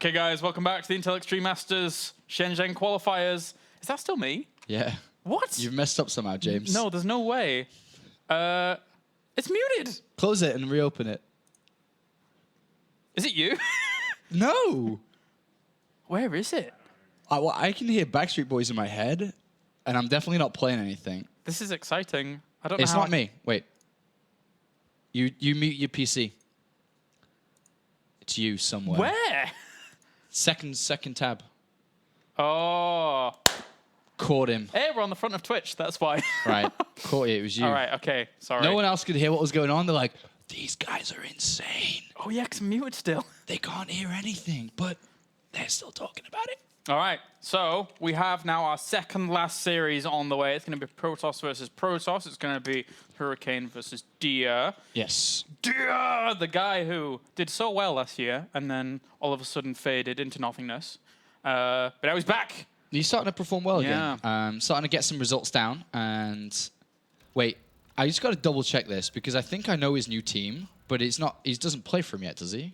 Okay, guys, welcome back to the Intel Extreme Masters Shenzhen Qualifiers. Is that still me? Yeah. What? You've messed up somehow, James. No, there's no way. It's muted. Close it and reopen it. Is it you? No. Where is it? I can hear Backstreet Boys in my head, and I'm definitely not playing anything. This is exciting. I don't know It's how not me. Wait. You mute your PC. It's you somewhere. Where? Second tab. Oh. Caught him. Hey, we're on the front of Twitch. That's why. Right. Caught you. It was you. All right. Okay. Sorry. No one else could hear what was going on. They're like, these guys are insane. Oh yeah, 'cause I'm muted still. They can't hear anything, but they're still talking about it. All right, so we have now our second last series on the way. It's going to be Protoss versus Protoss. It's going to be Hurricane versus Dia. Yes. Dia, the guy who did so well last year and then all of a sudden faded into nothingness. But now he's back. He's starting to perform well again. Yeah. Starting to get some results down. And wait, I just got to double check this because I think I know his new team, but it's not. He doesn't play for him yet, does he?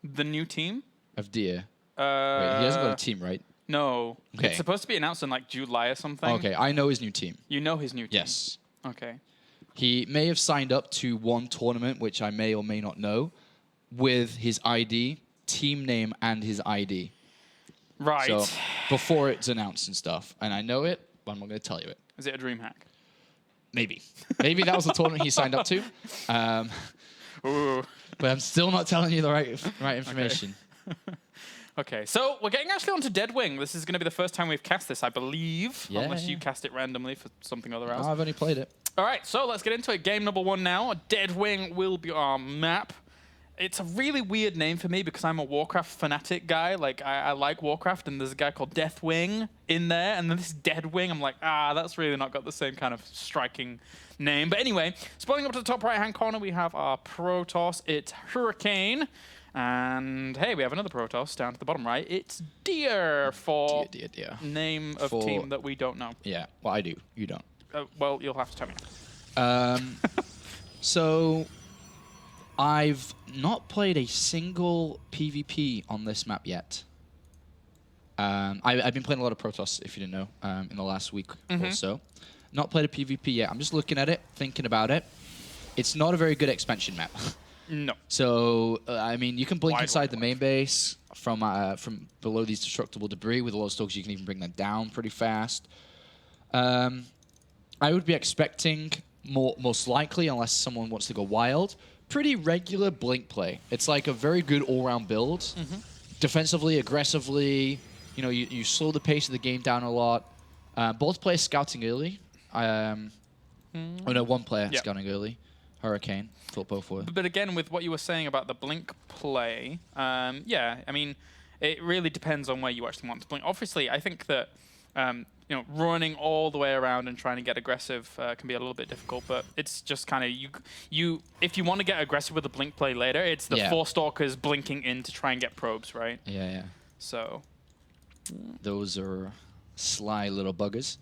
The new team? Of Dia. Wait, he hasn't got a team, right? No. Okay. It's supposed to be announced in like July or something. Okay, I know his new team. You know his new team? Yes. Okay. He may have signed up to one tournament, which I may or may not know, with his ID, team name, and his ID. Right. So before it's announced and stuff. And I know it, but I'm not going to tell you it. Is it a dream hack? Maybe. Maybe that was the tournament he signed up to. Ooh. But I'm still not telling you the right information. Okay, so we're getting actually onto Deadwing. This is going to be the first time we've cast this, I believe. Yeah, unless yeah. you cast it randomly for something other else. Oh, I've only played it. All right, so let's get into it. Game number 1 now. Deadwing will be our map. It's a really weird name for me because I'm a Warcraft fanatic guy. Like, I like Warcraft, and there's a guy called Deathwing in there, and then this Deadwing, I'm like, that's really not got the same kind of striking name. But anyway, scrolling up to the top right-hand corner, we have our Protoss. It's Hurricane. And hey, we have another Protoss down to the bottom right. It's Deer for Deer. name of team that we don't know. Yeah, well, I do. You don't. Well, you'll have to tell me. So, I've not played a single PvP on this map yet. I've been playing a lot of Protoss, if you didn't know, in the last week or so. Not played a PvP yet. I'm just looking at it, thinking about it. It's not a very good expansion map. No. So, I mean, you can blink inside the main base from below these destructible debris. With a lot of stokes, you can even bring them down pretty fast. I would be expecting, most likely, unless someone wants to go wild, pretty regular blink play. It's like a very good all-round build. Defensively, aggressively, you slow the pace of the game down a lot. Both players scouting early. Oh no, one player scouting early. Hurricane. Thought both were. But again, with what you were saying about the blink play, yeah, I mean, it really depends on where you actually want to blink. Obviously, I think that running all the way around and trying to get aggressive can be a little bit difficult. But it's just kind of if you want to get aggressive with the blink play later, it's the 4 stalkers blinking in to try and get probes, right? Yeah. So those are sly little buggers.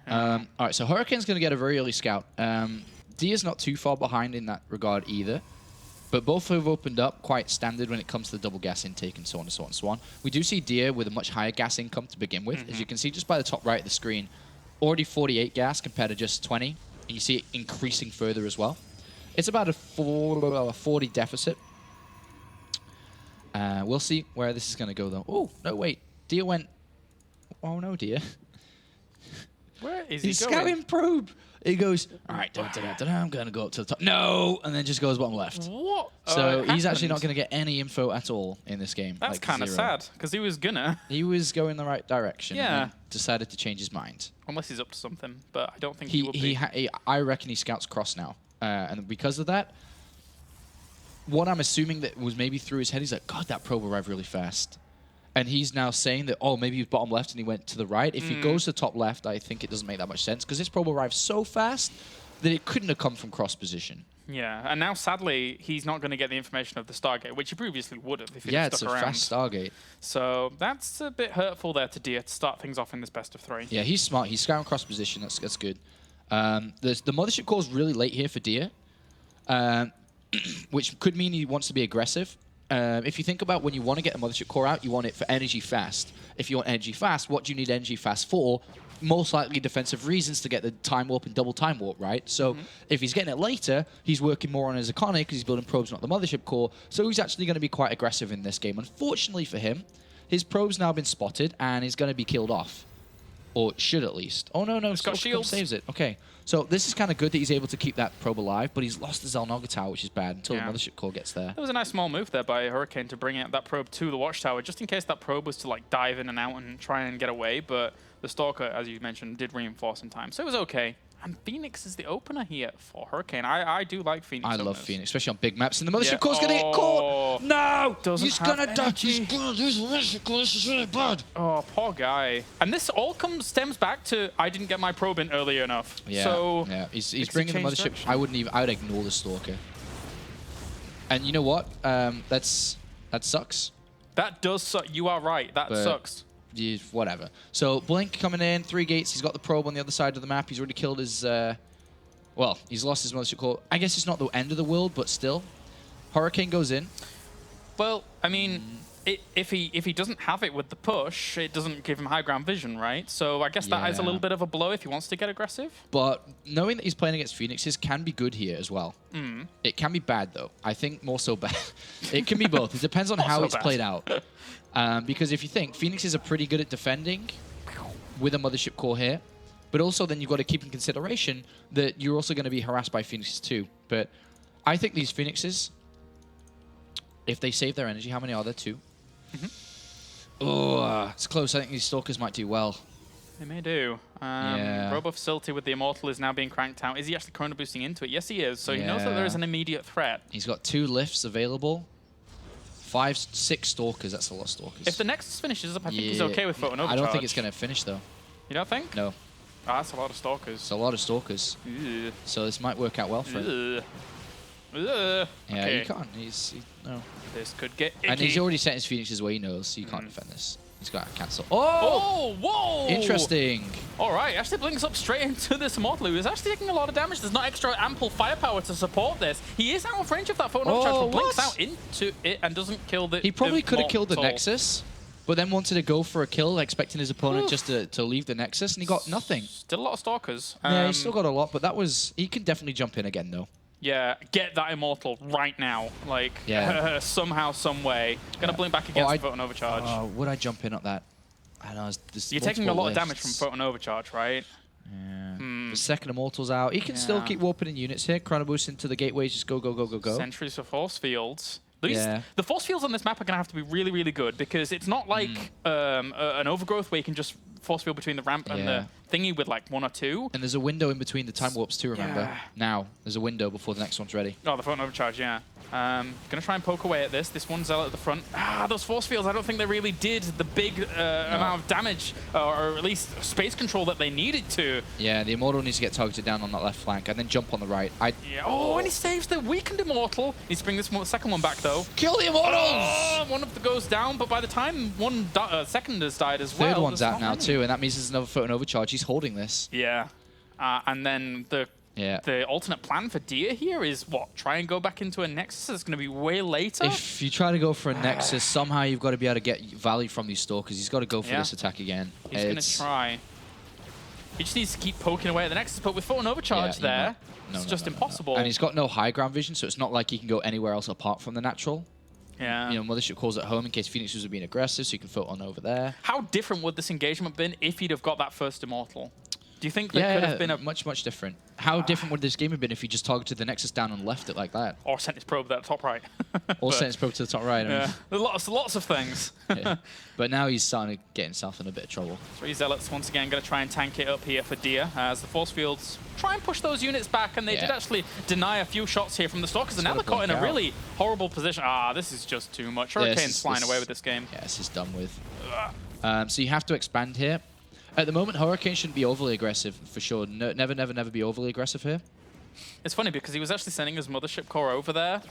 All right, so Hurricane's going to get a very early scout. Dia's not too far behind in that regard either, but both have opened up quite standard when it comes to the double gas intake and so on and so on and so on. We do see Dia with a much higher gas income to begin with. As you can see just by the top right of the screen, already 48 gas compared to just 20. And you see it increasing further as well. It's about a 40 deficit. We'll see where this is going to go, though. Oh, no, wait. Dia went... Oh, no, Dia. where is he going? He's scouting probe. He goes, all right, I'm going to go up to the top. No! And then just goes bottom left. What? So he's actually not going to get any info at all in this game. That's kind of sad, because he was gonna. He was going the right direction. Yeah. And then decided to change his mind. Unless he's up to something, but I don't think he will be. I reckon he scouts cross now. And because of that, what I'm assuming that was maybe through his head, he's like, God, that probe arrived really fast. And he's now saying that, oh, maybe he was bottom left and he went to the right. If he goes to top left, I think it doesn't make that much sense because this probe arrived so fast that it couldn't have come from cross position. Yeah, and now, sadly, he's not going to get the information of the Stargate, which he previously would have if he'd Yeah, it's stuck a around. fast Stargate. So that's a bit hurtful there to Dia to start things off in this best of 3. Yeah, he's smart. He's scouting cross position. That's good. The Mothership core is really late here for Dia, which could mean he wants to be aggressive. if you think about when you want to get a Mothership Core out, you want it for energy fast. If you want energy fast, what do you need energy fast for? Most likely defensive reasons to get the time warp and double time warp, right? So if he's getting it later, he's working more on his economy because he's building probes, not the Mothership Core. So he's actually going to be quite aggressive in this game. Unfortunately for him, his probe's now been spotted and he's going to be killed off. Or should at least. Oh, no, He's got shields. Saves it. Okay. So this is kind of good that he's able to keep that probe alive, but he's lost the Zelnoga Tower, which is bad, until the Mothership Core gets there. It was a nice small move there by Hurricane to bring out that probe to the Watchtower, just in case that probe was to like dive in and out and try and get away, but the Stalker, as you mentioned, did reinforce in time, so it was okay. And Phoenix is the opener here for Hurricane. I do like Phoenix. I love Phoenix, especially on big maps. And the Mothership Core's going to get caught. No! He's going to die. He's going to lose the Mothership Core. This is really bad. Oh, poor guy. And this all stems back to I didn't get my probe in early enough. Yeah, so yeah. He's bringing the Mothership. I would ignore the Stalker. And you know what? That sucks. That does suck. You are right. That sucks. Whatever. So Blink coming in, 3 gates. He's got the probe on the other side of the map. He's already killed his... well, he's lost his Mothership Core. I guess it's not the end of the world, but still. Hurricane goes in. Well, I mean, if he doesn't have it with the push, it doesn't give him high ground vision, right? So I guess that is a little bit of a blow if he wants to get aggressive. But knowing that he's playing against Phoenixes can be good here as well. It can be bad, though. I think more so bad. It can be both. It depends on how it's played out. Because if you think, Phoenixes are pretty good at defending with a Mothership Core here. But also then you've got to keep in consideration that you're also going to be harassed by Phoenixes too. But I think these Phoenixes, if they save their energy, how many are there? 2? Oh, it's close. I think these Stalkers might do well. They may do. Robo Facility with the Immortal is now being cranked out. Is he actually chrono boosting into it? Yes, he is. So he knows that there is an immediate threat. He's got 2 lifts available. 5, 6 Stalkers. That's a lot of Stalkers. If the Nexus finishes up, I think he's okay with Photon Overcharge. I don't think it's going to finish, though. You don't think? No. Oh, that's a lot of Stalkers. It's a lot of Stalkers. Ugh. So this might work out well for him. Yeah, okay. You can't. No. This could get icky. And he's already set his Phoenix's where he knows, so you can't defend this. He's got to cancel. Oh! Whoa! Interesting. All right, actually blinks up straight into this Immortal, who is actually taking a lot of damage. There's not extra ample firepower to support this. He is out of range of that Photon Overcharge, but blinks out into it and doesn't kill the... He probably could have killed the Nexus, but then wanted to go for a kill, expecting his opponent just to leave the Nexus, and he got nothing. Still a lot of Stalkers. Yeah, he's still got a lot, but that was... He can definitely jump in again, though. Yeah, get that Immortal right now. Like, somehow, some way. Gonna blink back against Photon Overcharge. Would I jump in at that? I don't know. You're taking a lot of damage from Photon Overcharge, right? Yeah. The second Immortal's out. He can still keep warping in units here. Chrono boost into the gateways. Just go, go, go, go, go. Sentries for force fields. The force fields on this map are going to have to be really, really good because it's not like an overgrowth where you can just force field between the ramp and the thingy with like 1 or 2. And there's a window in between the time warps too, remember? Now, there's a window before the next one's ready. Oh, the Photon Overcharge, yeah. Gonna try and poke away at this. This one Zealot at the front. Those force fields, I don't think they really did the big amount of damage, or at least space control that they needed to. Yeah, the Immortal needs to get targeted down on that left flank and then jump on the right. Oh, and he saves the weakened Immortal. Needs to bring this second one back, though. Kill the Immortals! Oh, one of them goes down, but by the time second has died as well. Third one's out now, too, and that means there's another Photon Overcharge. He's holding this. Yeah. And then the alternate plan for Dia here is what? Try and go back into a Nexus? It's going to be way later? If you try to go for a Nexus, somehow you've got to be able to get value from these Stalkers. He's got to go for this attack again. He's going to try. He just needs to keep poking away at the Nexus, but with Photon Overcharge it's just impossible. And he's got no high ground vision, so it's not like he can go anywhere else apart from the natural. Yeah. You know, Mothership Core's at home in case Phoenix was being aggressive, so you can Photon over there. How different would this engagement have been if he'd have got that first Immortal? Do you think there could have been a... much, much different. How different would this game have been if he just targeted the Nexus down and left it like that? Or sent his probe there at the top right. Or sent his probe to the top right. I mean. There's lots of things. But now he's starting to get himself in a bit of trouble. 3 Zealots once again going to try and tank it up here for Dia as the force fields try and push those units back, and they did actually deny a few shots here from the Stalkers, and now they're caught in a really horrible position. This is just too much. Hurricane's flying away with this game. Yeah, this is done with. So you have to expand here. At the moment, Hurricane shouldn't be overly aggressive, for sure. No, never, never, never be overly aggressive here. It's funny because he was actually sending his Mothership Core over there,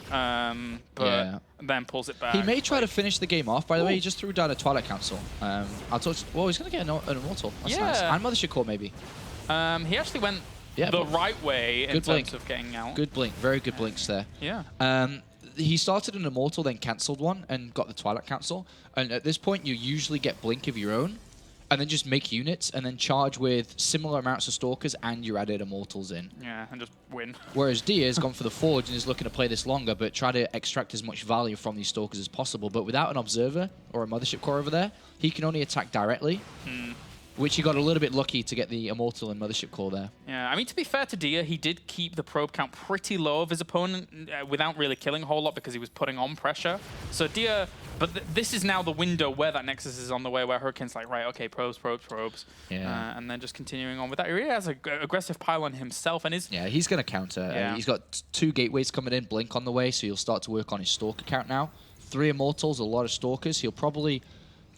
but then pulls it back. He may try to finish the game off. By the way, he just threw down a Twilight Council. I'll talk to, well, he's going to get an Immortal. That's nice. And Mothership Core, maybe. He actually went the right way in terms of getting out. Good blink. Very good blinks there. Yeah. he started an Immortal, then cancelled one, and got the Twilight Cancel. And at this point, you usually get Blink of your own, and then just make units, and then charge with similar amounts of Stalkers, and you added Immortals in. Yeah, and just win. Whereas Dia's gone for the Forge and is looking to play this longer, but try to extract as much value from these Stalkers as possible. But without an Observer or a Mothership Core over there, he can only attack directly. Which he got a little bit lucky to get the Immortal and Mothership Core there. Yeah, I mean, to be fair to Dia, he did keep the probe count pretty low of his opponent without really killing a whole lot because he was putting on pressure. So Dia, but this is now the window where that Nexus is on the way, where Hurricane's like, right, okay, probes. Yeah. And then just continuing on with that. He really has an aggressive pylon himself. And Yeah, he's going to counter. Yeah. He's got 2 gateways coming in, Blink on the way, so he'll start to work on his Stalker count now. 3 Immortals, a lot of Stalkers. He'll probably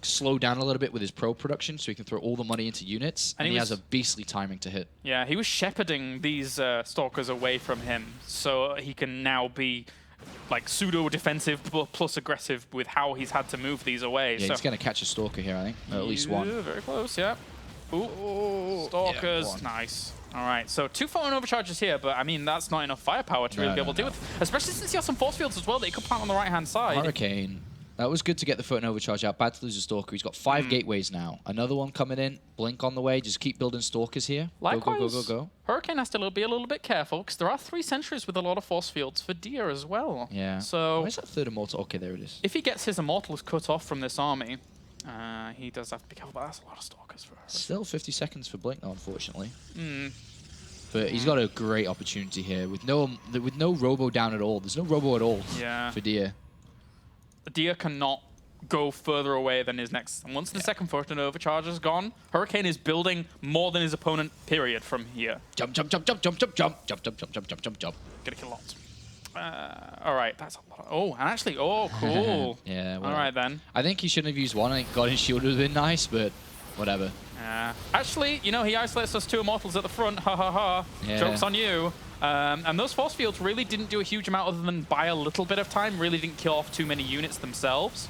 slow down a little bit with his probe production so he can throw all the money into units, and he has a beastly timing to hit. Yeah, he was shepherding these Stalkers away from him so he can now be like pseudo-defensive plus aggressive with how he's had to move these away. Yeah, so he's going to catch a Stalker here, I think. Or at least one. Very close, yeah. Ooh, Stalkers, yeah, nice. All right, so 2 phone overcharges here, but I mean, that's not enough firepower to really be able to deal with, especially since he has some force fields as well that he could plant on the right-hand side. Hurricane. That was good to get the Photon Overcharge out. Bad to lose a Stalker. He's got 5 gateways now. Another one coming in. Blink on the way. Just keep building Stalkers here. Likewise, Go. Hurricane has to be a little bit careful because there are 3 sentries with a lot of force fields for Dia as well. Yeah. So where's that 3rd Immortal? Okay, there it is. if he gets his Immortals cut off from this army, he does have to be careful, but that's a lot of Stalkers for Hurricane. Still 50 seconds for Blink, though, unfortunately. But he's got a great opportunity here with no Robo down at all. There's no Robo at all for Dia. Dia cannot go further away than his next. And once the second Photon Overcharge is gone, Hurricane is building more than his opponent, period, from here. Jump. Gonna kill lots. All right, that's a lot. Oh, and actually, cool. Yeah, all right, then. I think he shouldn't have used one. I think God, his shield would have been nice, but whatever. Actually, you know, he isolates those 2 Immortals at the front. Ha ha ha. Yeah. Joke's on you. And those force fields really didn't do a huge amount other than buy a little bit of time. Really didn't kill off too many units themselves.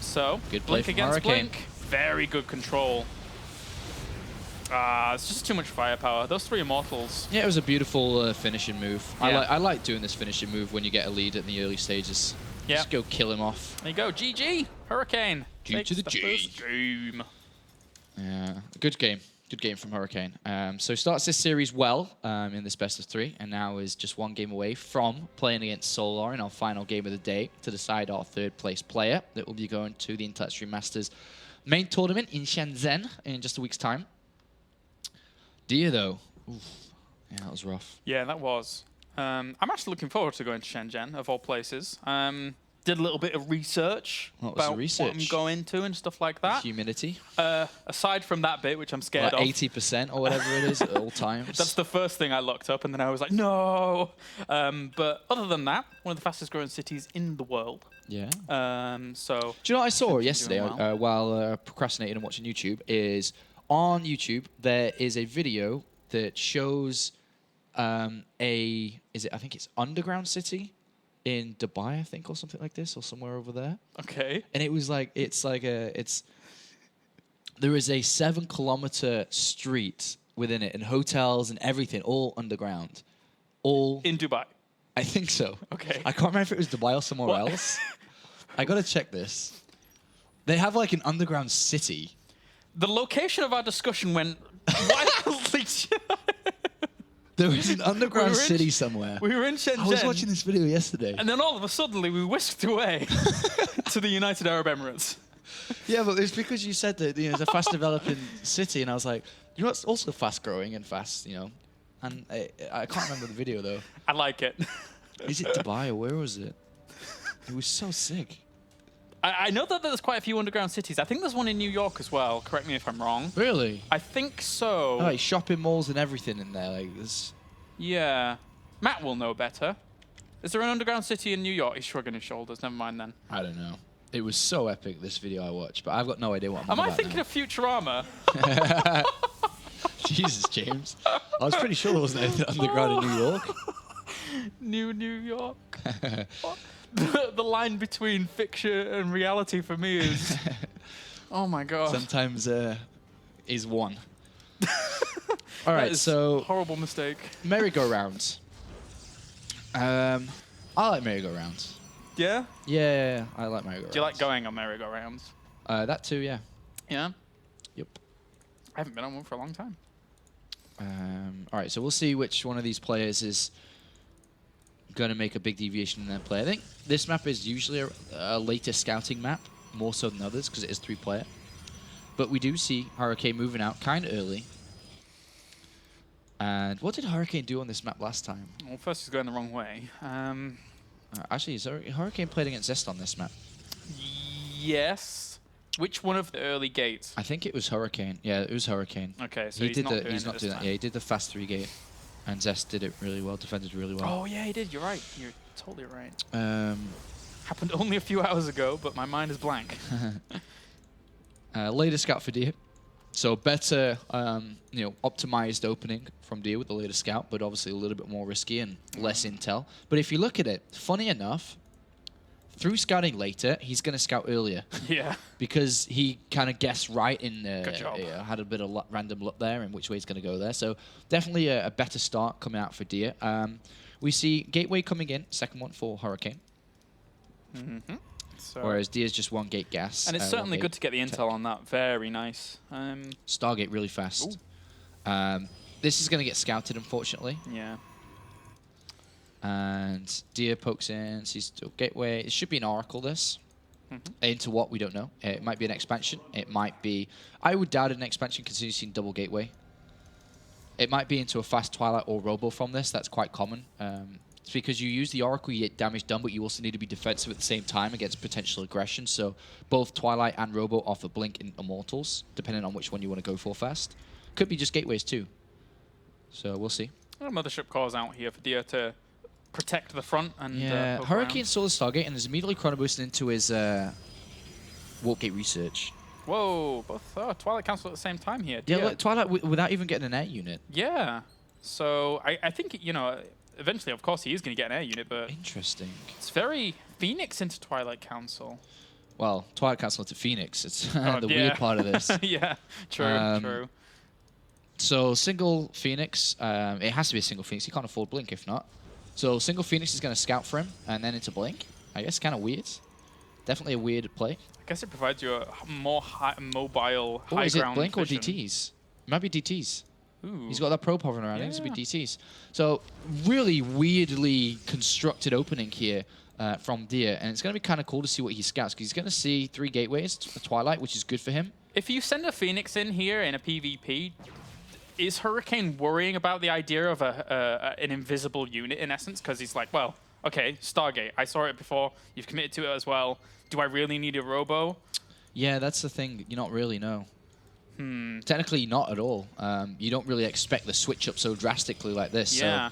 So, good play Blink from against Hurricane. Blink. Very good control. It's just too much firepower. Those 3 Immortals. Yeah, it was a beautiful finishing move. Yeah. I like doing this finishing move when you get a lead in the early stages. Yeah. Just go kill him off. There you go. GG. Hurricane. G to the G. First game. Yeah, good game. Good game from Hurricane. So starts this series well in this best of 3, and now is just 1 game away from playing against Solar in our final game of the day to decide our 3rd place player that will be going to the Intellect Stream Masters main tournament in Shenzhen in just a week's time. Dia, though. Oof. Yeah, that was rough. Yeah, that was. I'm actually looking forward to going to Shenzhen, of all places. Did a little bit of research about what I'm going to and stuff like that. Humidity. Aside from that bit, which I'm scared like of. 80% or whatever it is at all times. That's the first thing I looked up, and then I was like, no. But other than that, one of the fastest growing cities in the world. Yeah. So. Do you know what I saw yesterday while procrastinating and watching YouTube? Is on YouTube there is a video that shows I think it's underground city in Dubai, I think, or something like this, or somewhere over there. Okay. And it was like there is a 7-kilometer street within it, and hotels and everything, all underground, all in Dubai. I think so. Okay. I can't remember if it was Dubai or somewhere else. I gotta check this. They have like an underground city. The location of our discussion went wildly. There was an underground city somewhere. We were in Shenzhen. I was watching this video yesterday. And then all of a sudden, we whisked away to the United Arab Emirates. Yeah, but it's because you said that it's a fast developing city, and I was like, you know what's also fast growing and fast, and I can't remember the video though. I like it. Is it Dubai or where was it? It was so sick. I know that there's quite a few underground cities. I think there's one in New York as well. Correct me if I'm wrong. Really? I think so. Like shopping malls and everything in there. Like there's. Yeah. Matt will know better. Is there an underground city in New York? He's shrugging his shoulders. Never mind then. I don't know. It was so epic, this video I watched, but I've got no idea what I'm Am I about thinking now. of Futurama? Jesus, James. I was pretty sure there wasn't anything underground in New York. New York. The line between fiction and reality for me is... Oh my god. Sometimes is one. All right, so... Horrible mistake. Merry-go-rounds. I I like merry-go-rounds. Yeah? Yeah, I like merry-go-rounds. Do you like going on merry-go-rounds? That too, yeah. Yeah? Yep. I haven't been on one for a long time. All right, so we'll see which one of these players is going to make a big deviation in their play. I think this map is usually a later scouting map, more so than others, because it is 3-player. But we do see Hurricane moving out kind of early. And what did Hurricane do on this map last time? Well, first he's going the wrong way. Actually, Hurricane played against Zest on this map. Yes. Which one of the early gates? I think it was Hurricane. Yeah, it was Hurricane. Okay, so he's not doing that. Yeah, he did the fast 3 gate. And Zest did it really well, defended really well. Oh, yeah, he did. You're right. You're totally right. Happened only a few hours ago, but my mind is blank. Later scout for Deer. So better, optimized opening from Deer with the later scout, but obviously a little bit more risky and less intel. But if you look at it, funny enough, through scouting later, he's going to scout earlier. Yeah. Because he kind of guessed right in Good job. had a bit of random luck there and which way he's going to go there. So definitely a better start coming out for Deer. We see Gateway coming in, second one for Hurricane. Mm-hmm. So Whereas Deer's just 1 gate gas. And it's certainly good to get the intel on that. Very nice. Stargate really fast. This is going to get scouted, unfortunately. Yeah. And Deer pokes in, sees still Gateway. It should be an Oracle, this. Into what, we don't know. It might be an expansion. It might be... I would doubt an expansion considering you've seen double Gateway. It might be into a fast Twilight or Robo from this. That's quite common. It's because you use the Oracle, you get damage done, but you also need to be defensive at the same time against potential aggression. So both Twilight and Robo offer Blink in Immortals, depending on which one you want to go for fast. Could be just Gateways too. So we'll see. Mothership calls out here for Deer to protect the front. And Hurricane saw the Stargate and is immediately chrono boosted into his Warp Gate research. Whoa, both Twilight Council at the same time here. Yeah, look, Twilight without even getting an air unit. Yeah. So I think, eventually, of course, he is going to get an air unit, but... Interesting. It's very Phoenix into Twilight Council. Well, Twilight Council into Phoenix. It's the weird part of this. Yeah, true. So, single Phoenix. It has to be a single Phoenix. You can't afford Blink if not. So, single Phoenix is going to scout for him, and then into Blink. I guess kind of weird. Definitely a weird play. I guess it provides you a more mobile, high is it ground Blink vision. or DTs? It might be DTs. Ooh. He's got that probe hovering around. I think it's going to be DTs. So, really weirdly constructed opening here from Deer. And it's going to be kind of cool to see what he scouts. Because he's going to see 3 gateways, a Twilight, which is good for him. If you send a Phoenix in here in a PvP, is Hurricane worrying about the idea of an invisible unit in essence? Because he's like, well, okay, Stargate. I saw it before. You've committed to it as well. Do I really need a Robo? Yeah, that's the thing. You not really know. Technically, not at all. You don't really expect the switch up so drastically like this. Yeah.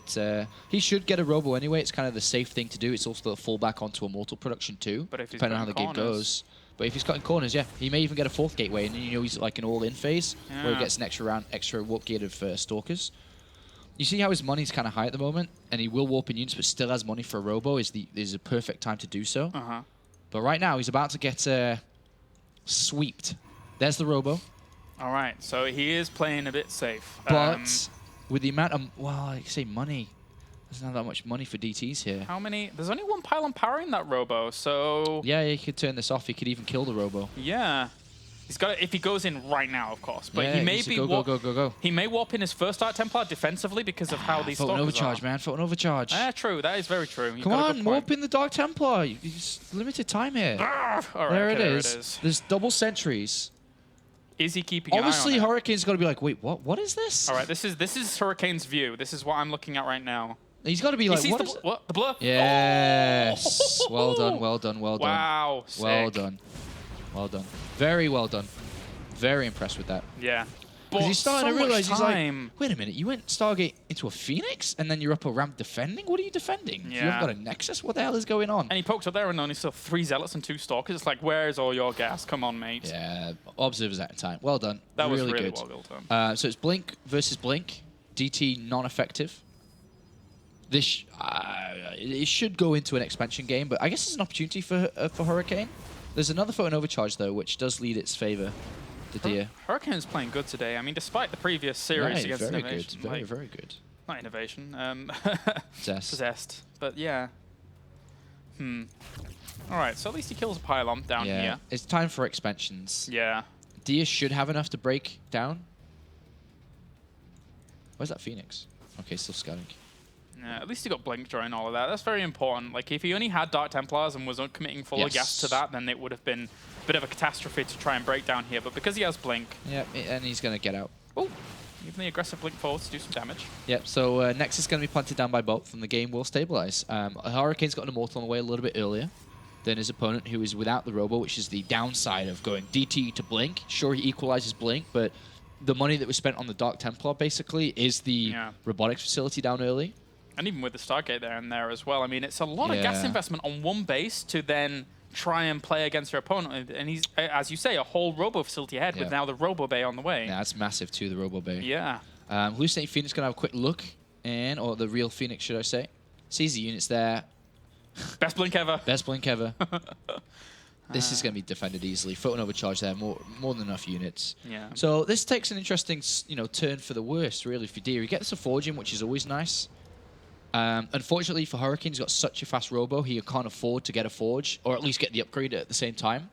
So he should get a Robo anyway. It's kind of the safe thing to do. It's also a fallback onto Immortal production too, but if he's depending on how the game goes. But if he's cutting corners, yeah, he may even get a 4th gateway, and then he's like an all-in phase where he gets an extra warp gate of Stalkers. You see how his money's kind of high at the moment, and he will warp in units, but still has money for a Robo. Is a perfect time to do so. But right now, he's about to get sweeped. There's the Robo. All right, so he is playing a bit safe. But with the amount of, well, I say money. There's not that much money for DTs here. How many? There's only 1 pylon powering that Robo, so... Yeah, he could turn this off. He could even kill the Robo. Yeah. He's got it if he goes in right now, of course. But yeah, he may be go. He may warp in his first Dark Templar defensively because of how these Photon Stalkers overcharge, man. Photon overcharge. Yeah, true. That is very true. Come on, warp in the Dark Templar. It's limited time here. All right, there it is. There's double sentries. Is he keeping an eye on Obviously, it? Hurricane's got to be like, wait, what? What is this? All right, this is Hurricane's view. This is what I'm looking at right now. He's got to be like, what? The blur? Yes. Oh! Well done. Wow. Sick. Well done. Very well done. Very impressed with that. Yeah. Because he's starting to realize, he's like, time. wait a minute, you went Stargate into a Phoenix, and then you're up a ramp defending? What are you defending? Yeah. You haven't got a Nexus? What the hell is going on? And he pokes up there and only saw 3 Zealots and 2 Stalkers. It's like, where's all your gas? Come on, mate. Yeah, observers at a time. Well done. That was really really good. well done. So it's Blink versus Blink. DT non-effective. This it should go into an expansion game, but I guess it's an opportunity for Hurricane. There's another Photon Overcharge, though, which does lead its favor. Hurricane's playing good today. I mean, despite the previous series against very Innovation. Good. Very good. Not Innovation. Possessed. Possessed. But yeah. All right, so at least he kills a pylon down here. It's time for expansions. Yeah. Dia should have enough to break down. Where's that Phoenix? Okay, still scouting. Yeah, at least he got Blink during all of that. That's very important. Like, if he only had Dark Templars and was committing full gas to that, then it would have been a bit of a catastrophe to try and break down here. But because he has Blink... Yeah, and he's going to get out. Oh, even the aggressive Blink forward to do some damage. Yep, so Nexus is going to be punted down by both, and the game will stabilize. Hurricane's got an Immortal on the way a little bit earlier than his opponent, who is without the Robo, which is the downside of going DT to Blink. Sure, he equalizes Blink, but the money that was spent on the Dark Templar, basically, is the robotics facility down early. And even with the Stargate there and there as well. I mean, it's a lot of gas investment on one base to then try and play against your opponent. And he's, as you say, a whole Robo facility ahead with now the Robo Bay on the way. Yeah, that's massive too, the Robo Bay. Yeah. Hallucinating Phoenix going to have a quick look, or the real Phoenix, should I say. Sees the units there. Best Blink ever. Best Blink ever. This is going to be defended easily. Photon overcharge there, more than enough units. Yeah. So this takes an interesting, turn for the worst, really, for Dia. He gets a Forge in, which is always nice. Unfortunately for Hurricane, he's got such a fast Robo, he can't afford to get a Forge, or at least get the upgrade at the same time.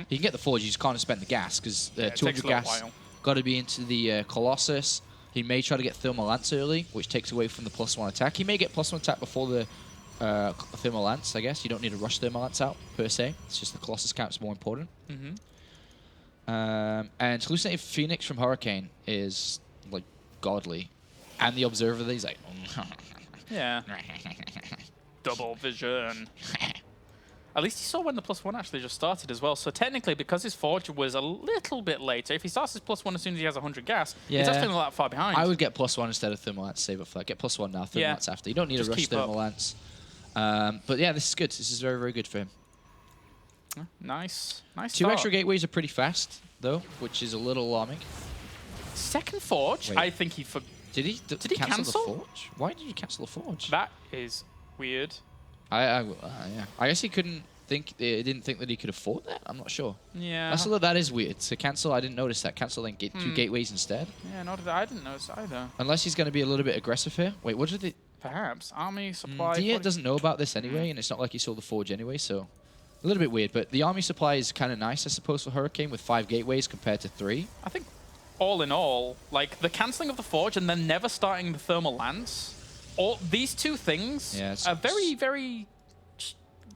He can get the Forge, he just can't spend the gas, because 200 gas got to be into the Colossus. He may try to get Thermal Lance early, which takes away from the +1 attack. He may get +1 attack before the Thermal Lance, I guess. You don't need to rush Thermal Lance out, per se. It's just the Colossus count is more important. And Hallucinating Phoenix from Hurricane is, like, godly. And the Observer, he's like... Yeah. Double vision. At least he saw when the +1 actually just started as well. So technically, because his Forge was a little bit later, if he starts his +1 as soon as he has 100 gas, he's actually not that far behind. I would get +1 instead of Thermal Lance, save it for that. Get +1 now, Thermal Lance after. You don't need to rush Thermal Lance. But yeah, this is good. This is very, very good for him. Nice. Nice 2 extra gateways are pretty fast, though, which is a little alarming. Second Forge, I think he forgot. Did he cancel the Forge? Why did you cancel the Forge? That is weird. Yeah. I guess he didn't think that he could afford that. I'm not sure. Yeah. That is weird. So cancel, I didn't notice that. Cancel then 2 gateways instead. Yeah, I didn't notice either. Unless he's going to be a little bit aggressive here. Wait, what did they... Perhaps. Army supply... Dia doesn't know about this anyway, and it's not like he saw the Forge anyway, so... A little bit weird, but the army supply is kind of nice, I suppose, for Hurricane with 5 gateways compared to 3. I think... all in all, like the cancelling of the Forge and then never starting the Thermal Lance, these two things are very, very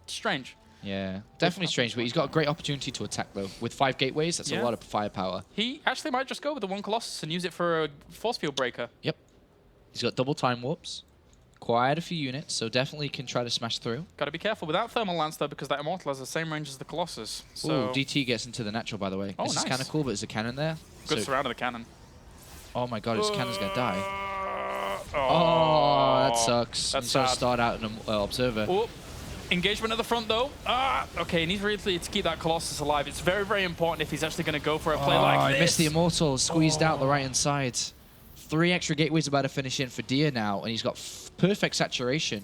strange. Yeah, definitely strange, but he's got a great opportunity to attack, though. With 5 gateways, that's a lot of firepower. He actually might just go with the 1 Colossus and use it for a Force Field Breaker. Yep. He's got double Time Warps. Quite a few units, so definitely can try to smash through. Got to be careful without Thermal Lance, though, because that Immortal has the same range as the Colossus. So ooh, DT gets into the natural, by the way. This is kind of cool, but there's a cannon there. Good surround of the cannon. Oh my god, his cannon's going to die. Oh, that sucks. That's he's going to start out an Observer. Oh, engagement at the front, though. Okay, he needs really to keep that Colossus alive. It's very, very important if he's actually going to go for a play like this. He missed the Immortal, squeezed out the right-hand side. 3 extra gateways about to finish in for Dia now, and he's got perfect saturation.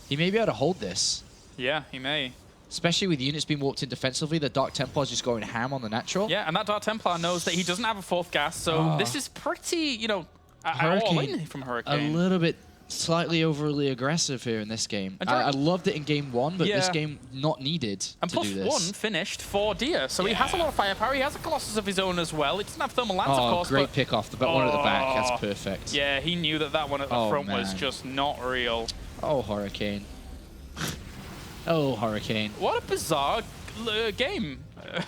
He may be able to hold this. Yeah, he may. Especially with units being warped in defensively, the Dark Templar is just going ham on the natural. Yeah, and that Dark Templar knows that he doesn't have a 4th gas, so this is pretty, all in from Hurricane. A little bit slightly overly aggressive here in this game. I loved it in game 1, but this game not needed to do this. +1 finished for Dia, so he has a lot of firepower. He has a Colossus of his own as well. He doesn't have Thermal Lance, of course. Great pick off. The one at the back, that's perfect. Yeah, he knew that one at the front was just not real. Oh, Hurricane. Oh, Hurricane. What a bizarre game.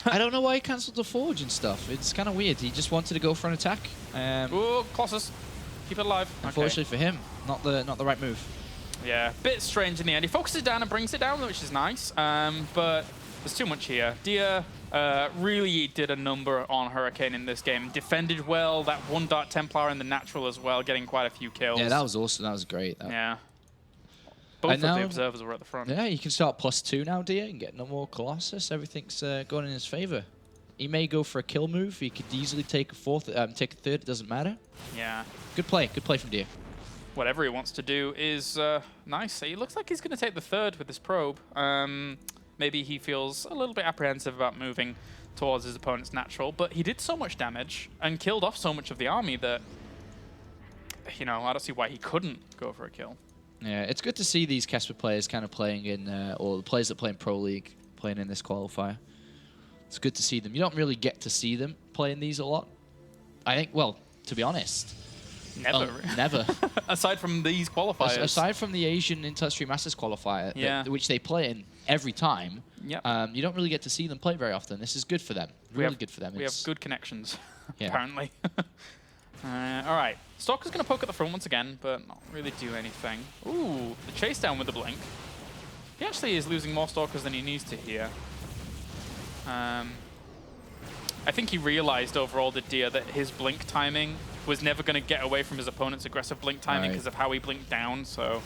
I don't know why he cancelled the Forge and stuff. It's kind of weird. He just wanted to go for an attack. Ooh, Colossus. Keep it alive. Unfortunately for him, not the right move. Yeah, bit strange in the end. He focuses down and brings it down, which is nice. But there's too much here. Dia really did a number on Hurricane in this game. Defended well. That 1 Dark Templar in the natural as well, getting quite a few kills. Yeah, that was awesome. That was great. Yeah. Both of the Observers were at the front. Yeah, you can start +2 now, Dia, and get no more Colossus. Everything's going in his favor. He may go for a kill move. He could easily take a 4th, take a 3rd. It doesn't matter. Yeah. Good play. Good play from Dia. Whatever he wants to do is nice. He looks like he's going to take the 3rd with this probe. Maybe he feels a little bit apprehensive about moving towards his opponent's natural, but he did so much damage and killed off so much of the army that, I don't see why he couldn't go for a kill. Yeah, it's good to see these Kesper players kind of playing in, or the players that play in Pro League playing in this qualifier. It's good to see them. You don't really get to see them playing these a lot. I think, well, to be honest, Never. Never. Aside from these qualifiers. Aside from the Asian Industry Masters qualifier, which they play in every time, you don't really get to see them play very often. This is good for them. Really good for them. We have good connections, yeah. apparently. All right. Stalker's going to poke at the front once again, but not really do anything. Ooh, the chase down with the blink. He actually is losing more Stalkers than he needs to here. I think he realized overall, did Dia, that his blink timing was never going to get away from his opponent's aggressive blink timing because of how he blinked down, so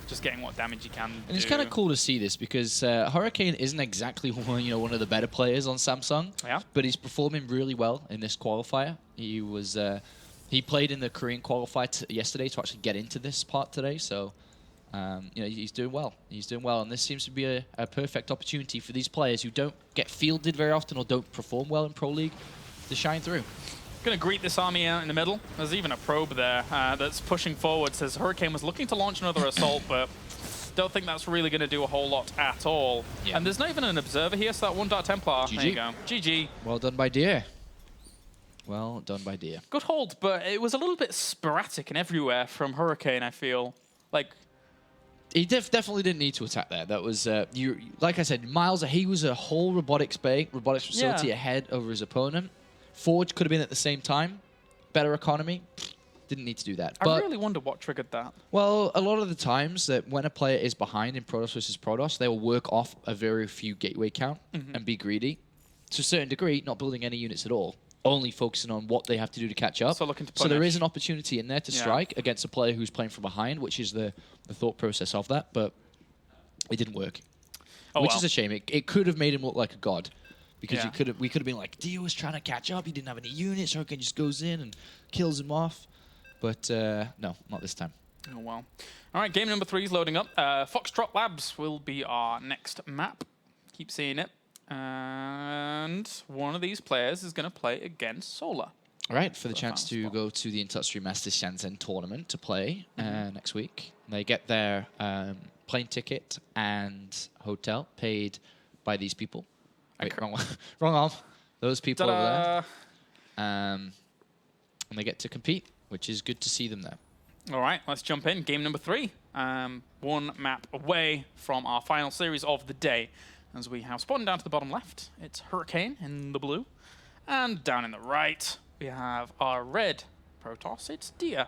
just getting what damage he can And it's kind of cool to see this because Hurricane isn't exactly one of the better players on Samsung, but he's performing really well in this qualifier. He was he played in the Korean qualifier yesterday to actually get into this part today, so he's doing well. He's doing well, and this seems to be a perfect opportunity for these players who don't get fielded very often or don't perform well in Pro League to shine through. Going to greet this army out in the middle. There's even a probe there that's pushing forward. Says Hurricane was looking to launch another assault, but don't think that's really going to do a whole lot at all. Yeah. And there's not even an observer here, so that 1 Dart Templar. GG. There you go. GG. Well done by Deer. Well done by Deer. Good hold, but it was a little bit sporadic and everywhere from Hurricane, I feel. Like, he definitely didn't need to attack there. That was, like I said, Miles, he was a whole robotics facility ahead over his opponent. Forge could have been at the same time. Better economy. Didn't need to do that. I really wonder what triggered that. Well, a lot of the times that when a player is behind in Protoss versus Protoss, they will work off a very few gateway count and be greedy. To a certain degree, not building any units at all. Only focusing on what they have to do to catch up. So looking to punish. So there is an opportunity in there to strike against a player who's playing from behind, which is the thought process of that, but it didn't work. Which is a shame. It could have made him look like a god. Because we could have been like, Dio was trying to catch up, he didn't have any units, Hurricane just goes in and kills him off. But no, not this time. Oh, well. All right, game number 3 is loading up. Foxtrot Labs will be our next map. Keep seeing it. And one of these players is going to play against Solar. All right, for the chance to go to the Industry Masters Shenzhen tournament to play next week. They get their plane ticket and hotel paid by these people. Wait, wrong arm. Those people over there. And they get to compete, which is good to see them there. All right, let's jump in. Game number 3. 1 map away from our final series of the day. As we have spawned down to the bottom left, it's Hurricane in the blue. And down in the right, we have our red Protoss. It's Dia.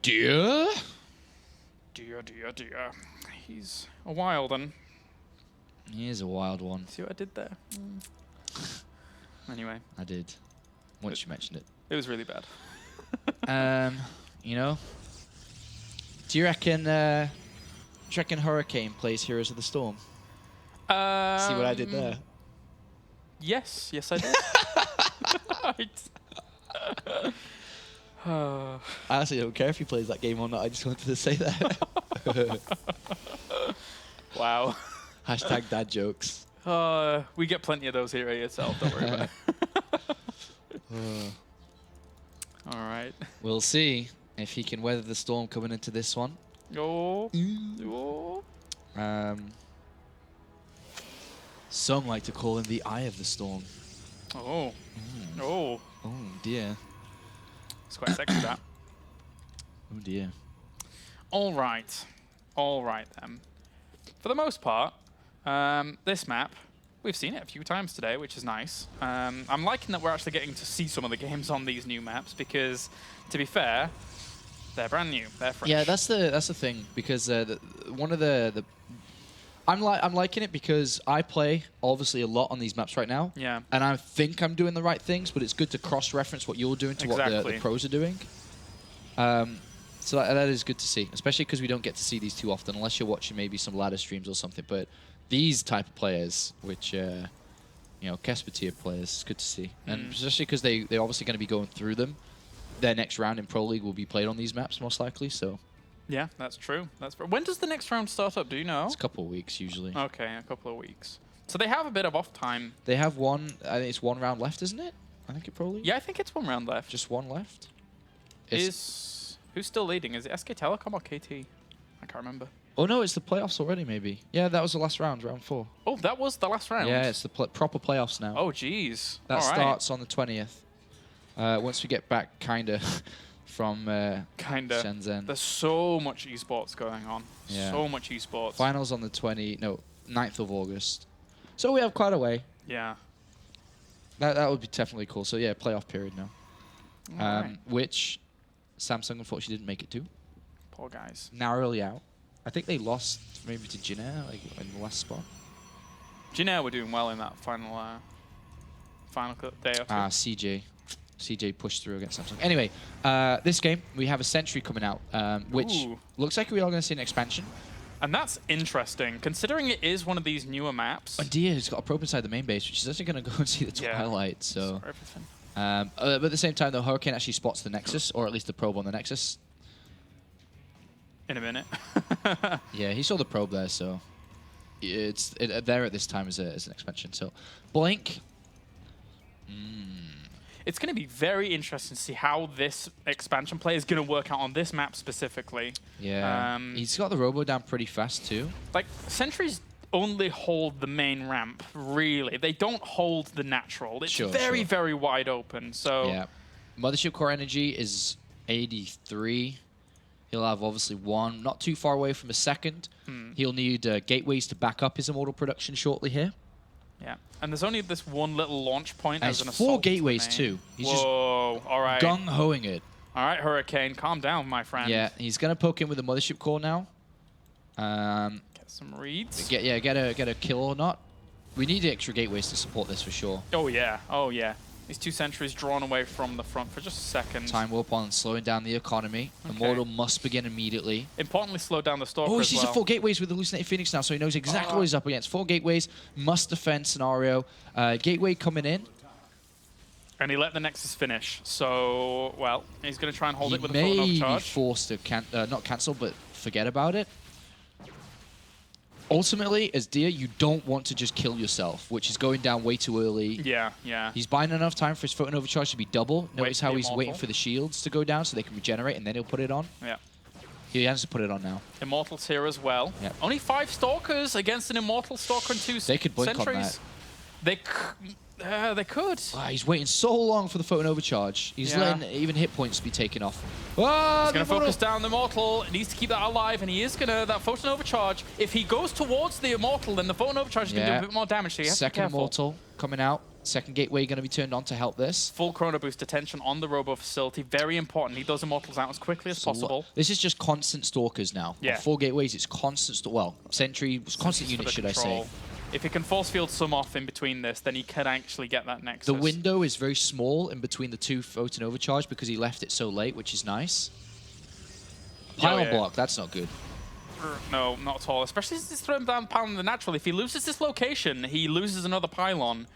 Dia? Dia. He's a wild one. He is a wild one. See what I did there? Anyway. I did. Once you mentioned it. It was really bad. You know, do you reckon Hurricane plays Heroes of the Storm? See what I did there? Yes, I did. I honestly don't care if he plays that game or not. I just wanted to say that. Wow. Hashtag dad jokes. We get plenty of those here at yourself. Don't worry about it. All right. We'll see if he can weather the storm coming into this one. Oh. Some like to call him the Eye of the Storm. Oh. Oh dear. It's quite sexy, that. Oh dear. All right then. For the most part, this map, we've seen it a few times today, which is nice. I'm liking that we're actually getting to see some of the games on these new maps because, to be fair, they're brand new. They're fresh. Yeah, that's the thing because one of the I'm liking it because I play obviously a lot on these maps right now. Yeah. And I think I'm doing the right things, but it's good to cross-reference what you're doing to what the pros are doing. So that is good to see, especially because we don't get to see these too often unless you're watching maybe some ladder streams or something. But these type of players, which Kesper tier players, it's good to see, and especially because they're obviously going to be going through them. Their next round in Pro League will be played on these maps most likely. So. Yeah, that's true. When does the next round start up? Do you know? It's a couple of weeks usually. Okay, a couple of weeks. So they have a bit of off time. They have one. I think it's 1 round left, isn't it? I think it probably. Yeah, I think it's 1 round left. Just 1 left. Who's still leading? Is it SK Telecom or KT? I can't remember. Oh, no, it's the playoffs already, maybe. Yeah, that was the last round, round 4. Oh, that was the last round? Yeah, it's the proper playoffs now. Oh, jeez. That starts on the 20th. Once we get back, kind of, from Shenzhen. There's so much esports going on. Yeah. So much esports. Finals on the 9th of August. So we have quite a way. Yeah. That would be definitely cool. So, yeah, playoff period now. Right. Which Samsung, unfortunately, didn't make it to. Poor guys. Narrowly out. I think they lost maybe to Jinair in the last spot. Jinair were doing well in that final day or two. CJ pushed through against Samsung. Anyway, this game, we have a Sentry coming out, which looks like we are going to see an expansion. And that's interesting, considering it is one of these newer maps. And Dia has got a probe inside the main base, which is actually going to go and see the Twilight. So, but at the same time, though, Hurricane actually spots the Nexus, or at least the probe on the Nexus. In a minute. Yeah, he saw the probe there, so it's there at this time as an expansion. So, Blink. It's going to be very interesting to see how this expansion play is going to work out on this map specifically. Yeah, he's got the robo down pretty fast too. Like, sentries only hold the main ramp, really. They don't hold the natural. It's very wide open. So yeah, Mothership core energy is 83. He'll have obviously 1, not too far away from a second. He'll need gateways to back up his immortal production shortly here. Yeah, and there's only this one little launch point as an assault. 4 gateways too. He's just all right. Gung-hoing it. All right, Hurricane, calm down, my friend. Yeah, he's gonna poke in with the Mothership core now. Get some reads. Get a kill or not. We need extra gateways to support this for sure. Oh yeah. These 2 sentries drawn away from the front for just a second. Time warp on, slowing down the economy. Okay. Immortal must begin immediately. Importantly, slow down the Stalker he sees the 4 gateways with the Hallucinated Phoenix now, so he knows exactly what he's up against. 4 gateways, must defend scenario. Gateway coming in. And he let the Nexus finish. So, well, he's going to try and hold it with a full overcharge. He may be forced to not cancel, but forget about it. Ultimately, as Dia, you don't want to just kill yourself, which is going down way too early. Yeah. He's buying enough time for his Photon Overcharge to be double. Notice how he's waiting for the shields to go down so they can regenerate, and then he'll put it on. Yeah. He has to put it on now. Immortals here as well. Yep. Only 5 Stalkers against an Immortal Stalker and 2 They could blink sentries. on that. They could. He's waiting so long for the Photon Overcharge. He's letting even hit points be taken off. He's going to focus down the Immortal. He needs to keep that alive, and he is going to, that Photon Overcharge. If he goes towards the Immortal, then the Photon Overcharge is going to do a bit more damage, so you have to be careful. Immortal coming out. Second gateway going to be turned on to help this. Full Chrono Boost attention on the Robo Facility. Very important. Need those Immortals out as quickly as possible. This is just constant Stalkers now. Yeah. On 4 gateways, it's constant, Sentry, constant units, should I say. If he can force field some off in between this, then he can actually get that Nexus. The window is very small in between the 2 Photon Overcharge because he left it so late, which is nice. Pylon block, that's not good. No, not at all. Especially since he's throwing down Pylon the natural. If he loses this location, he loses another Pylon,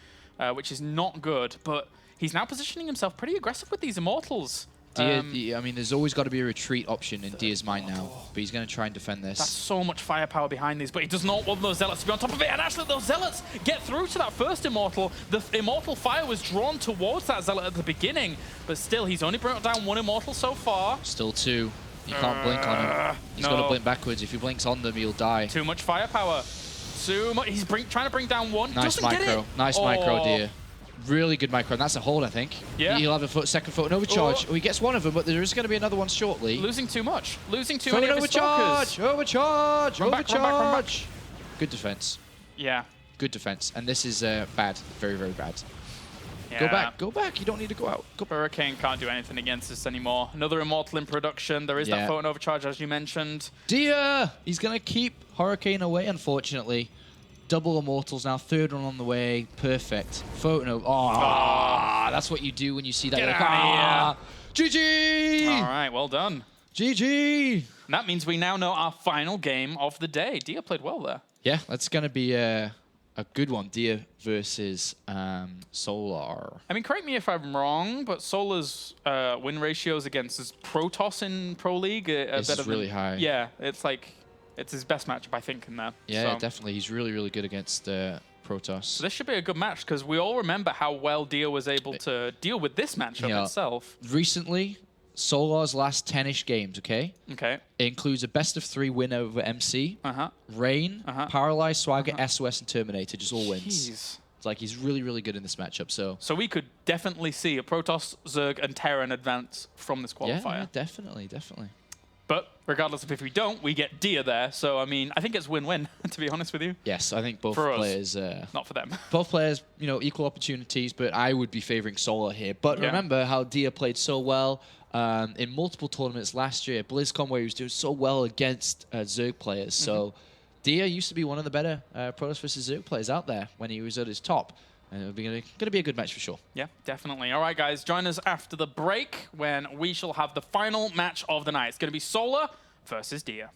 which is not good. But he's now positioning himself pretty aggressive with these Immortals. Dia, I mean, there's always got to be a retreat option in Dia's mind now, but he's going to try and defend this. That's so much firepower behind these, but he does not want those Zealots to be on top of it. And actually, those Zealots get through to that first Immortal. The Immortal fire was drawn towards that Zealot at the beginning, but still, he's only brought down 1 Immortal so far. Still 2. You can't blink on him. He's got to blink backwards. If he blinks on them, he'll die. Too much firepower. Too much. He's trying to bring down 1. Nice micro. Nice micro, Dia. Really good micro, and that's a hold, I think. Yeah. He'll have a second Photon Overcharge. Oh, he gets 1 of them, but there is going to be another one shortly. Losing too much. Losing too many of his Stalkers. Overcharge! Run back. Good defense. Yeah. Good defense. And this is bad. Very, very bad. Yeah. Go back. Go back. You don't need to go out. Hurricane can't do anything against this anymore. Another Immortal in production. There is that Photon Overcharge, as you mentioned. Dia! He's going to keep Hurricane away, unfortunately. Double Immortals now, 3rd one on the way. Perfect. Photon. That's what you do when you see that. Get out of here. GG! All right, well done. GG! And that means we now know our final game of the day. Dia played well there. Yeah, that's going to be a good one. Dia versus Solar. I mean, correct me if I'm wrong, but Solar's win ratios against his Protoss in Pro League are better really high. Yeah, it's like... It's his best matchup, I think, in there. Yeah, definitely. He's really, really good against Protoss. So this should be a good match, because we all remember how well Dia was able to deal with this matchup itself. Recently, Solar's last 10-ish games, okay? Okay. It includes a best-of-3 win over MC, Rain, Paralyzed, Swagger, SOS, and Terminator, just all wins. Jeez. It's like he's really, really good in this matchup. So we could definitely see a Protoss, Zerg, and Terran advance from this qualifier. Yeah, definitely, definitely. But regardless of if we don't, we get Dia there. So, I mean, I think it's win-win, to be honest with you. Yes, I think both for players... us, not for them. Both players, you know, equal opportunities, but I would be favoring Solar here. But remember how Dia played so well in multiple tournaments last year, BlizzCon, where he was doing so well against Zerg players. So Dia used to be one of the better Protoss versus Zerg players out there when he was at his top. And it would be going to be a good match for sure. Yeah, definitely. All right, guys, join us after the break when we shall have the final match of the night. It's going to be Solar versus Dia.